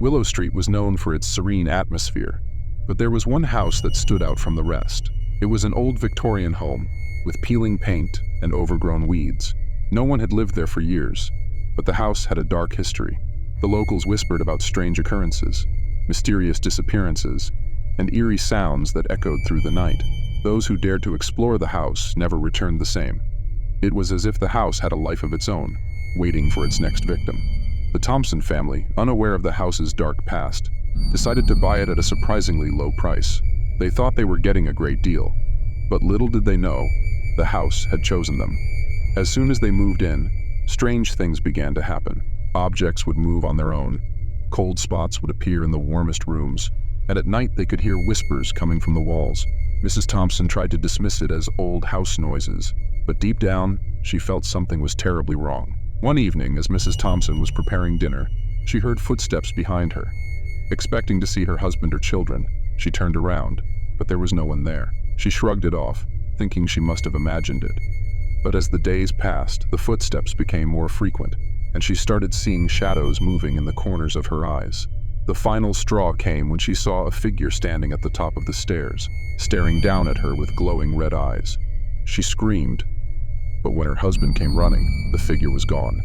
Willow Street was known for its serene atmosphere, but there was one house that stood out from the rest. It was an old Victorian home, with peeling paint and overgrown weeds. No one had lived there for years, but the house had a dark history. The locals whispered about strange occurrences, mysterious disappearances, and eerie sounds that echoed through the night. Those who dared to explore the house never returned the same. It was as if the house had a life of its own, waiting for its next victim. The Thompson family, unaware of the house's dark past, decided to buy it at a surprisingly low price. They thought they were getting a great deal, but little did they know, the house had chosen them. As soon as they moved in, strange things began to happen. Objects would move on their own, cold spots would appear in the warmest rooms, and at night they could hear whispers coming from the walls. Mrs. Thompson tried to dismiss it as old house noises, but deep down, she felt something was terribly wrong. One evening, as Mrs. Thompson was preparing dinner, she heard footsteps behind her. Expecting to see her husband or children, she turned around, but there was no one there. She shrugged it off, thinking she must have imagined it. But as the days passed, the footsteps became more frequent, and she started seeing shadows moving in the corners of her eyes. The final straw came when she saw a figure standing at the top of the stairs, staring down at her with glowing red eyes. She screamed, but when her husband came running, the figure was gone.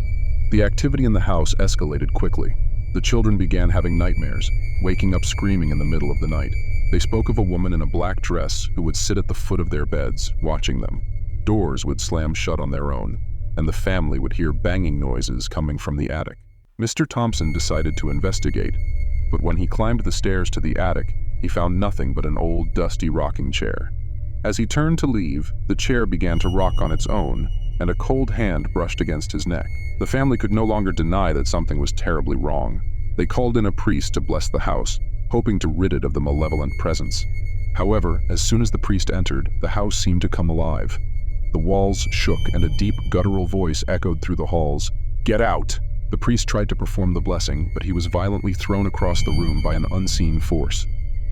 The activity in the house escalated quickly. The children began having nightmares, waking up screaming in the middle of the night. They spoke of a woman in a black dress who would sit at the foot of their beds, watching them. Doors would slam shut on their own, and the family would hear banging noises coming from the attic. Mr. Thompson decided to investigate, but when he climbed the stairs to the attic, he found nothing but an old, dusty rocking chair. As he turned to leave, the chair began to rock on its own, and a cold hand brushed against his neck. The family could no longer deny that something was terribly wrong. They called in a priest to bless the house, hoping to rid it of the malevolent presence. However, as soon as the priest entered, the house seemed to come alive. The walls shook and a deep, guttural voice echoed through the halls. "Get out!" The priest tried to perform the blessing, but he was violently thrown across the room by an unseen force.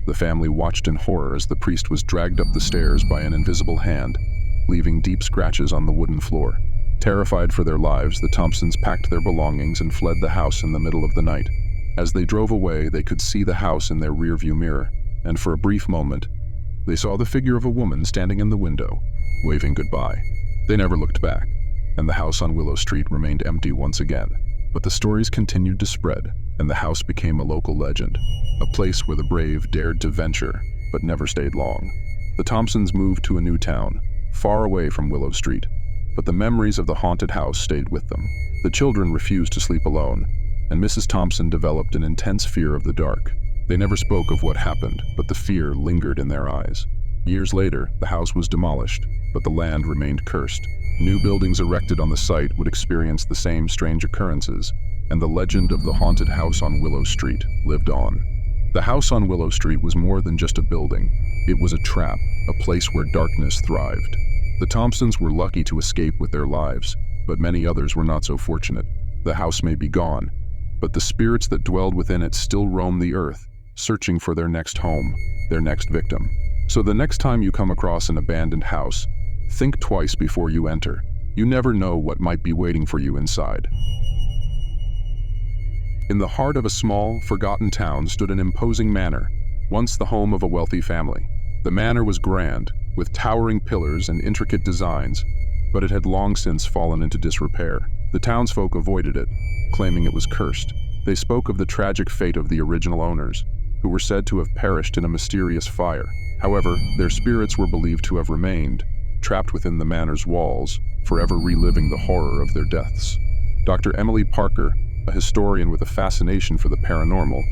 The family watched in horror as the priest was dragged up the stairs by an invisible hand, leaving deep scratches on the wooden floor. Terrified for their lives, the Thompsons packed their belongings and fled the house in the middle of the night. As they drove away, they could see the house in their rearview mirror, and for a brief moment, they saw the figure of a woman standing in the window, waving goodbye. They never looked back, and the house on Willow Street remained empty once again. But the stories continued to spread, and the house became a local legend, a place where the brave dared to venture, but never stayed long. The Thompsons moved to a new town, far away from Willow Street, but the memories of the haunted house stayed with them. The children refused to sleep alone, and Mrs. Thompson developed an intense fear of the dark. They never spoke of what happened, but the fear lingered in their eyes. Years later, the house was demolished, but the land remained cursed. New buildings erected on the site would experience the same strange occurrences, and the legend of the haunted house on Willow Street lived on. The house on Willow Street was more than just a building. It was a trap, a place where darkness thrived. The Thompsons were lucky to escape with their lives, but many others were not so fortunate. The house may be gone, but the spirits that dwelled within it still roam the earth, searching for their next home, their next victim. So the next time you come across an abandoned house, think twice before you enter. You never know what might be waiting for you inside. In the heart of a small, forgotten town stood an imposing manor, once the home of a wealthy family. The manor was grand, with towering pillars and intricate designs, but it had long since fallen into disrepair. The townsfolk avoided it, claiming it was cursed. They spoke of the tragic fate of the original owners, who were said to have perished in a mysterious fire. However, their spirits were believed to have remained, trapped within the manor's walls, forever reliving the horror of their deaths. Dr. Emily Parker, a historian with a fascination for the paranormal,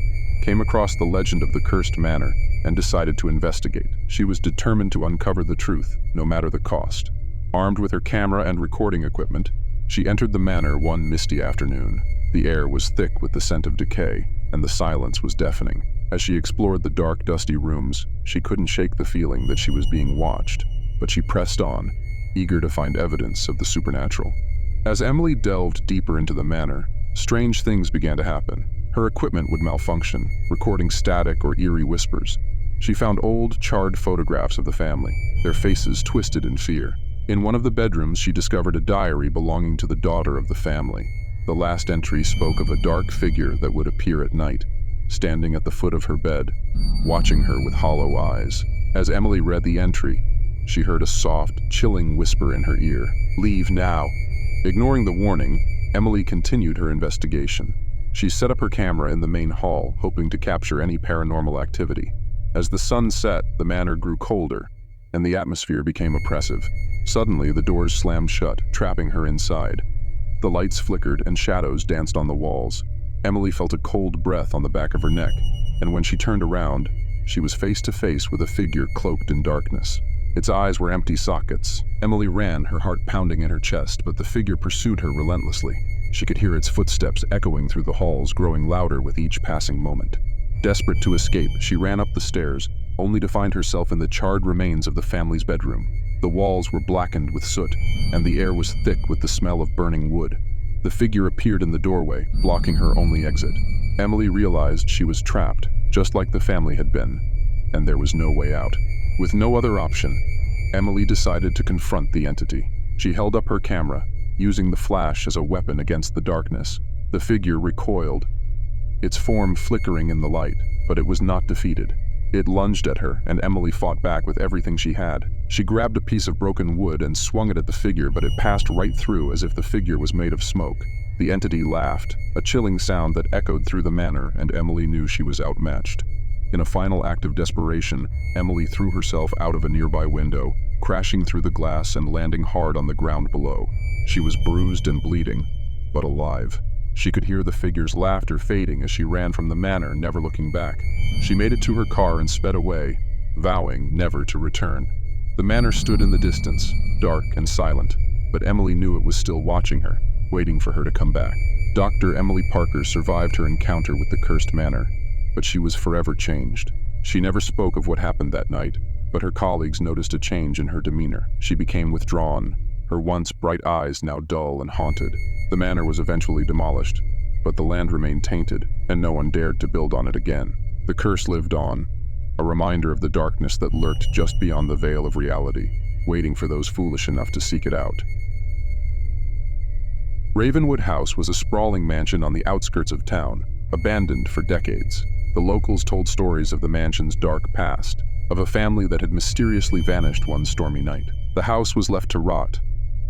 came across the legend of the cursed manor and decided to investigate. She was determined to uncover the truth, no matter the cost. Armed with her camera and recording equipment, she entered the manor one misty afternoon. The air was thick with the scent of decay, and the silence was deafening. As she explored the dark, dusty rooms, she couldn't shake the feeling that she was being watched, but she pressed on, eager to find evidence of the supernatural. As Emily delved deeper into the manor, strange things began to happen. Her equipment would malfunction, recording static or eerie whispers. She found old, charred photographs of the family, their faces twisted in fear. In one of the bedrooms, she discovered a diary belonging to the daughter of the family. The last entry spoke of a dark figure that would appear at night, standing at the foot of her bed, watching her with hollow eyes. As Emily read the entry, she heard a soft, chilling whisper in her ear, "Leave now." Ignoring the warning, Emily continued her investigation. She set up her camera in the main hall, hoping to capture any paranormal activity. As the sun set, the manor grew colder, and the atmosphere became oppressive. Suddenly, the doors slammed shut, trapping her inside. The lights flickered and shadows danced on the walls. Emily felt a cold breath on the back of her neck, and when she turned around, she was face to face with a figure cloaked in darkness. Its eyes were empty sockets. Emily ran, her heart pounding in her chest, but the figure pursued her relentlessly. She could hear its footsteps echoing through the halls, growing louder with each passing moment. Desperate to escape, she ran up the stairs, only to find herself in the charred remains of the family's bedroom. The walls were blackened with soot, and the air was thick with the smell of burning wood. The figure appeared in the doorway, blocking her only exit. Emily realized she was trapped, just like the family had been, and there was no way out. With no other option, Emily decided to confront the entity. She held up her camera, using the flash as a weapon against the darkness. The figure recoiled, its form flickering in the light, but it was not defeated. It lunged at her, and Emily fought back with everything she had. She grabbed a piece of broken wood and swung it at the figure, but it passed right through as if the figure was made of smoke. The entity laughed, a chilling sound that echoed through the manor, and Emily knew she was outmatched. In a final act of desperation, Emily threw herself out of a nearby window, crashing through the glass and landing hard on the ground below. She was bruised and bleeding, but alive. She could hear the figure's laughter fading as she ran from the manor, never looking back. She made it to her car and sped away, vowing never to return. The manor stood in the distance, dark and silent, but Emily knew it was still watching her, waiting for her to come back. Dr. Emily Parker survived her encounter with the cursed manor, but she was forever changed. She never spoke of what happened that night, but her colleagues noticed a change in her demeanor. She became withdrawn, her once bright eyes now dull and haunted. The manor was eventually demolished, but the land remained tainted, and no one dared to build on it again. The curse lived on, a reminder of the darkness that lurked just beyond the veil of reality, waiting for those foolish enough to seek it out. Ravenwood House was a sprawling mansion on the outskirts of town, abandoned for decades. The locals told stories of the mansion's dark past, of a family that had mysteriously vanished one stormy night. The house was left to rot,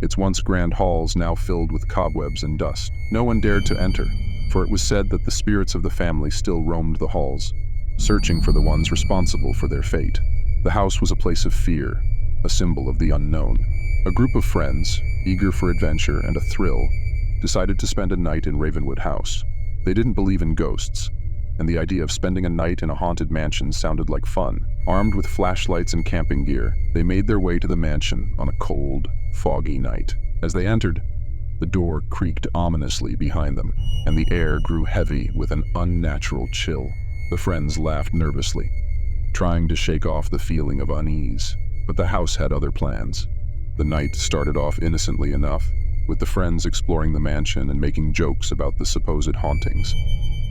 its once grand halls now filled with cobwebs and dust. No one dared to enter, for it was said that the spirits of the family still roamed the halls, searching for the ones responsible for their fate. The house was a place of fear, a symbol of the unknown. A group of friends, eager for adventure and a thrill, decided to spend a night in Ravenwood House. They didn't believe in ghosts, and the idea of spending a night in a haunted mansion sounded like fun. Armed with flashlights and camping gear, they made their way to the mansion on a cold, foggy night. As they entered, the door creaked ominously behind them, and the air grew heavy with an unnatural chill. The friends laughed nervously, trying to shake off the feeling of unease, but the house had other plans. The night started off innocently enough, with the friends exploring the mansion and making jokes about the supposed hauntings.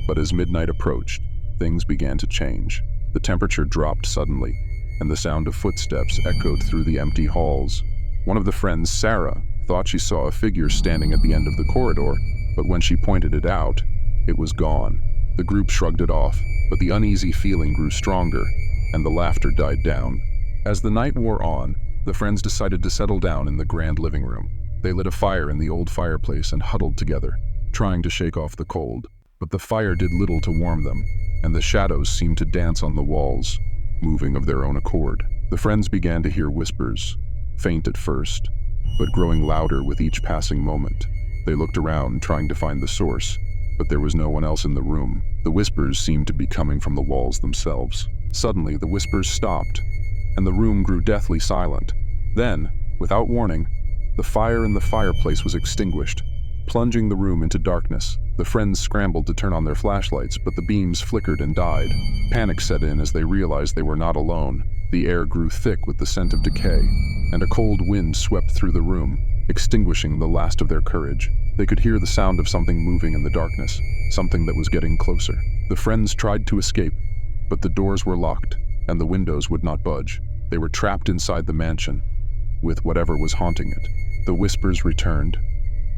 But as midnight approached, things began to change. The temperature dropped suddenly, and the sound of footsteps echoed through the empty halls. One of the friends, Sarah, thought she saw a figure standing at the end of the corridor, but when she pointed it out, it was gone. The group shrugged it off, but the uneasy feeling grew stronger, and the laughter died down. As the night wore on, the friends decided to settle down in the grand living room. They lit a fire in the old fireplace and huddled together, trying to shake off the cold. But the fire did little to warm them, and the shadows seemed to dance on the walls, moving of their own accord. The friends began to hear whispers, faint at first, but growing louder with each passing moment. They looked around, trying to find the source, but there was no one else in the room. The whispers seemed to be coming from the walls themselves. Suddenly, the whispers stopped, and the room grew deathly silent. Then, without warning, the fire in the fireplace was extinguished, plunging the room into darkness. The friends scrambled to turn on their flashlights, but the beams flickered and died. Panic set in as they realized they were not alone. The air grew thick with the scent of decay, and a cold wind swept through the room, extinguishing the last of their courage. They could hear the sound of something moving in the darkness, something that was getting closer. The friends tried to escape, but the doors were locked, and the windows would not budge. They were trapped inside the mansion, with whatever was haunting it. The whispers returned,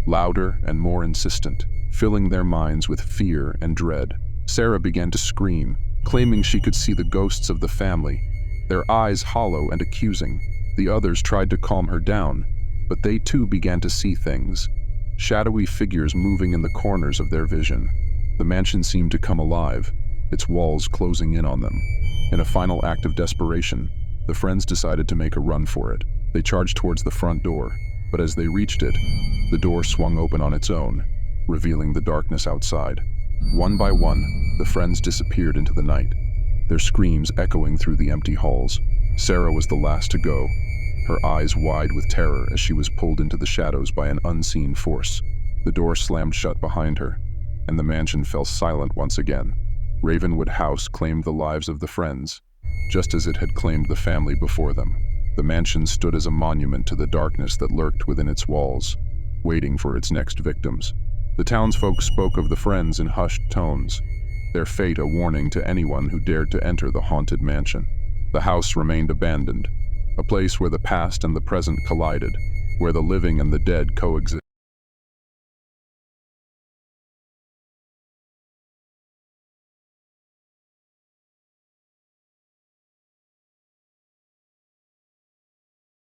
louder and more insistent, filling their minds with fear and dread. Sarah began to scream, claiming she could see the ghosts of the family, their eyes hollow and accusing. The others tried to calm her down, but they too began to see things, shadowy figures moving in the corners of their vision. The mansion seemed to come alive, its walls closing in on them. In a final act of desperation, the friends decided to make a run for it. They charged towards the front door, but as they reached it, the door swung open on its own, revealing the darkness outside. One by one, the friends disappeared into the night, their screams echoing through the empty halls. Sarah was the last to go, her eyes wide with terror as she was pulled into the shadows by an unseen force. The door slammed shut behind her, and the mansion fell silent once again. Ravenwood House claimed the lives of the friends, just as it had claimed the family before them. The mansion stood as a monument to the darkness that lurked within its walls, waiting for its next victims. The townsfolk spoke of the friends in hushed tones, their fate a warning to anyone who dared to enter the haunted mansion. The house remained abandoned, a place where the past and the present collided, where the living and the dead coexisted.